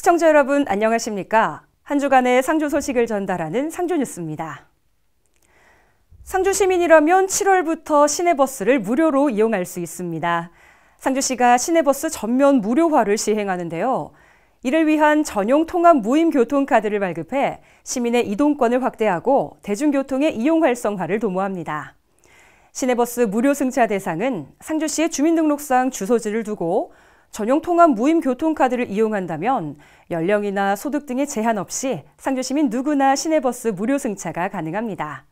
시청자 여러분 안녕하십니까? 한 주간의 상주 소식을 전달하는 상주뉴스입니다. 상주 시민이라면 7월부터 시내버스를 무료로 이용할 수 있습니다. 상주시가 시내버스 전면 무료화를 시행하는데요. 이를 위한 전용 통합 무임 교통카드를 발급해 시민의 이동권을 확대하고 대중교통의 이용 활성화를 도모합니다. 시내버스 무료 승차 대상은 상주시의 주민등록상 주소지를 두고 전용 통합 무임 교통카드를 이용한다면 연령이나 소득 등의 제한 없이 상주시민 누구나 시내버스 무료 승차가 가능합니다.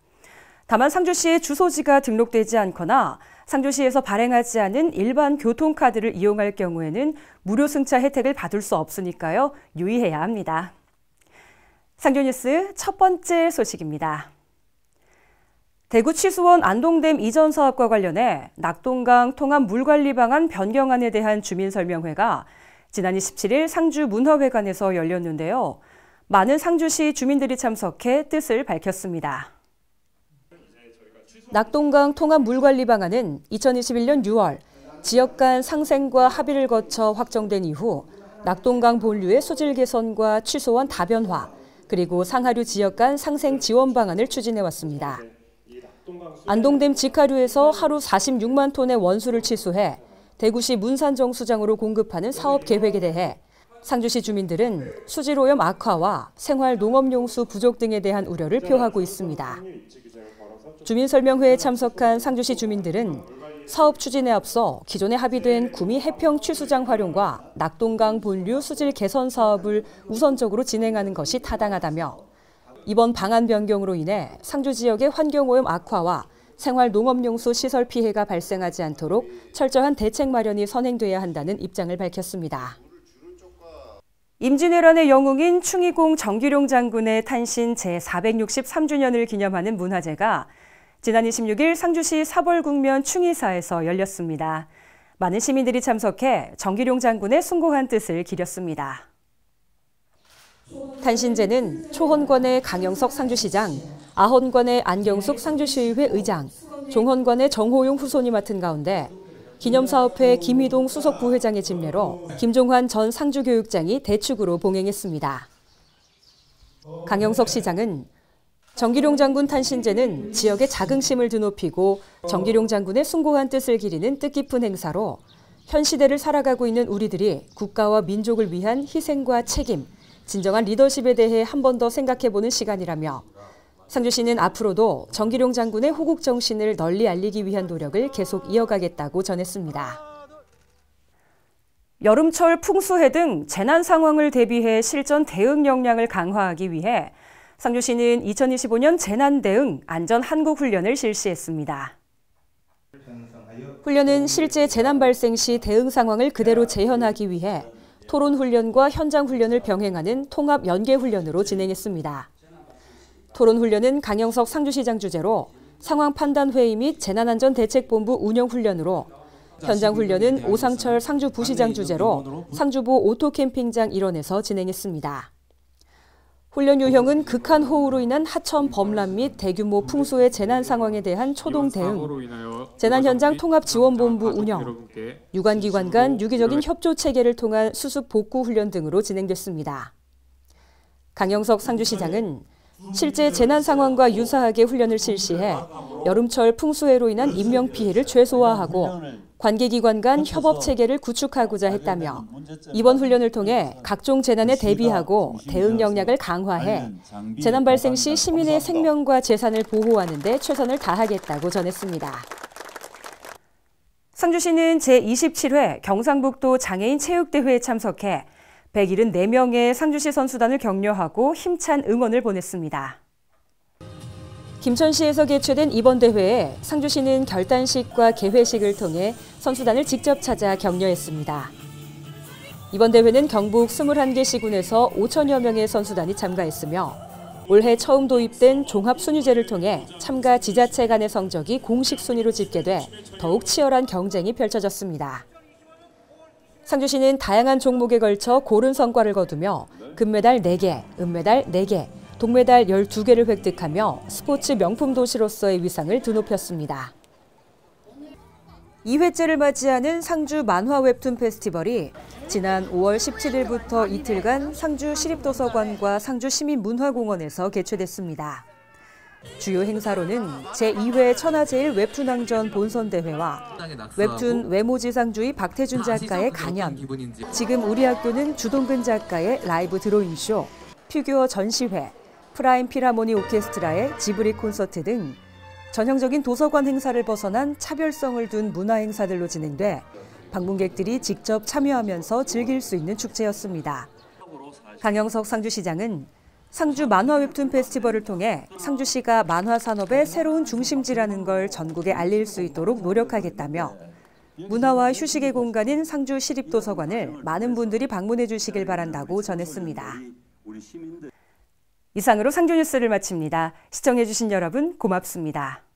다만 상주시의 주소지가 등록되지 않거나 상주시에서 발행하지 않은 일반 교통카드를 이용할 경우에는 무료 승차 혜택을 받을 수 없으니까요. 유의해야 합니다. 상주뉴스 첫 번째 소식입니다. 대구 취수원 안동댐 이전 사업과 관련해 낙동강 통합 물관리 방안 변경안에 대한 주민설명회가 지난 27일 상주 문화회관에서 열렸는데요. 많은 상주시 주민들이 참석해 뜻을 밝혔습니다. 낙동강 통합 물관리 방안은 2021년 6월 지역 간 상생과 합의를 거쳐 확정된 이후 낙동강 본류의 수질 개선과 취수원 다변화, 그리고 상하류 지역 간 상생 지원 방안을 추진해 왔습니다. 안동댐 직하류에서 하루 46만 톤의 원수를 취수해 대구시 문산정수장으로 공급하는 사업 계획에 대해 상주시 주민들은 수질 오염 악화와 생활 농업용수 부족 등에 대한 우려를 표하고 있습니다. 주민설명회에 참석한 상주시 주민들은 사업 추진에 앞서 기존에 합의된 구미 해평 취수장 활용과 낙동강 본류 수질 개선 사업을 우선적으로 진행하는 것이 타당하다며 이번 방안 변경으로 인해 상주 지역의 환경오염 악화와 생활 농업용수 시설 피해가 발생하지 않도록 철저한 대책 마련이 선행돼야 한다는 입장을 밝혔습니다. 임진왜란의 영웅인 충의공 정기룡 장군의 탄신 제463주년을 기념하는 문화제가 지난 26일 상주시 사벌국면 충의사에서 열렸습니다. 많은 시민들이 참석해 정기룡 장군의 숭고한 뜻을 기렸습니다. 탄신제는 초헌관의 강영석 상주시장, 아헌관의 안경숙 상주시의회 의장, 종헌관의 정호용 후손이 맡은 가운데 기념사업회 김희동 수석 부회장의 집례로 김종환 전 상주교육장이 대축으로 봉행했습니다. 강영석 시장은 정기룡 장군 탄신제는 지역의 자긍심을 드높이고 정기룡 장군의 숭고한 뜻을 기리는 뜻깊은 행사로 현 시대를 살아가고 있는 우리들이 국가와 민족을 위한 희생과 책임, 진정한 리더십에 대해 한 번 더 생각해보는 시간이라며 상주시는 앞으로도 정기룡 장군의 호국 정신을 널리 알리기 위한 노력을 계속 이어가겠다고 전했습니다. 여름철 풍수해 등 재난 상황을 대비해 실전 대응 역량을 강화하기 위해 상주시는 2025년 재난 대응 안전 한국 훈련을 실시했습니다. 훈련은 실제 재난 발생 시 대응 상황을 그대로 재현하기 위해 토론 훈련과 현장 훈련을 병행하는 통합 연계 훈련으로 진행했습니다. 토론 훈련은 강영석 상주시장 주재로 상황 판단 회의 및 재난안전대책본부 운영 훈련으로, 현장 훈련은 오상철 상주 부시장 주재로 상주부 오토캠핑장 일원에서 진행했습니다. 훈련 유형은 극한 호우로 인한 하천 범람 및 대규모 풍수의 재난 상황에 대한 초동 대응, 재난 현장 통합 지원본부 운영, 유관기관 간 유기적인 협조 체계를 통한 수습 복구 훈련 등으로 진행됐습니다. 강영석 상주시장은 실제 재난 상황과 유사하게 훈련을 실시해 여름철 풍수해로 인한 인명피해를 최소화하고 관계기관 간 협업 체계를 구축하고자 했다며 이번 훈련을 통해 각종 재난에 대비하고 대응 역량을 강화해 재난 발생 시 시민의 생명과 재산을 보호하는 데 최선을 다하겠다고 전했습니다. 상주시는 제27회 경상북도 장애인 체육대회에 참석해 174명의 상주시 선수단을 격려하고 힘찬 응원을 보냈습니다. 김천시에서 개최된 이번 대회에 상주시는 결단식과 개회식을 통해 선수단을 직접 찾아 격려했습니다. 이번 대회는 경북 21개 시군에서 5천여 명의 선수단이 참가했으며 올해 처음 도입된 종합순위제를 통해 참가 지자체 간의 성적이 공식 순위로 집계돼 더욱 치열한 경쟁이 펼쳐졌습니다. 상주시는 다양한 종목에 걸쳐 고른 성과를 거두며 금메달 4개, 은메달 4개, 동메달 12개를 획득하며 스포츠 명품 도시로서의 위상을 드높였습니다. 2회째를 맞이하는 상주 만화 웹툰 페스티벌이 지난 5월 17일부터 이틀간 상주 시립도서관과 상주 시민문화공원에서 개최됐습니다. 주요 행사로는 제2회 천하제일 웹툰왕전 본선대회와 웹툰 외모지상주의 박태준 작가의 강연, 지금 우리 학교는 주동근 작가의 라이브 드로잉쇼, 피규어 전시회, 프라임 필하모니 오케스트라의 지브리 콘서트 등 전형적인 도서관 행사를 벗어난 차별성을 둔 문화 행사들로 진행돼 방문객들이 직접 참여하면서 즐길 수 있는 축제였습니다. 강영석 상주시장은 상주 만화 웹툰 페스티벌을 통해 상주시가 만화 산업의 새로운 중심지라는 걸 전국에 알릴 수 있도록 노력하겠다며 문화와 휴식의 공간인 상주 시립도서관을 많은 분들이 방문해 주시길 바란다고 전했습니다. 이상으로 상주 뉴스를 마칩니다. 시청해 주신 여러분 고맙습니다.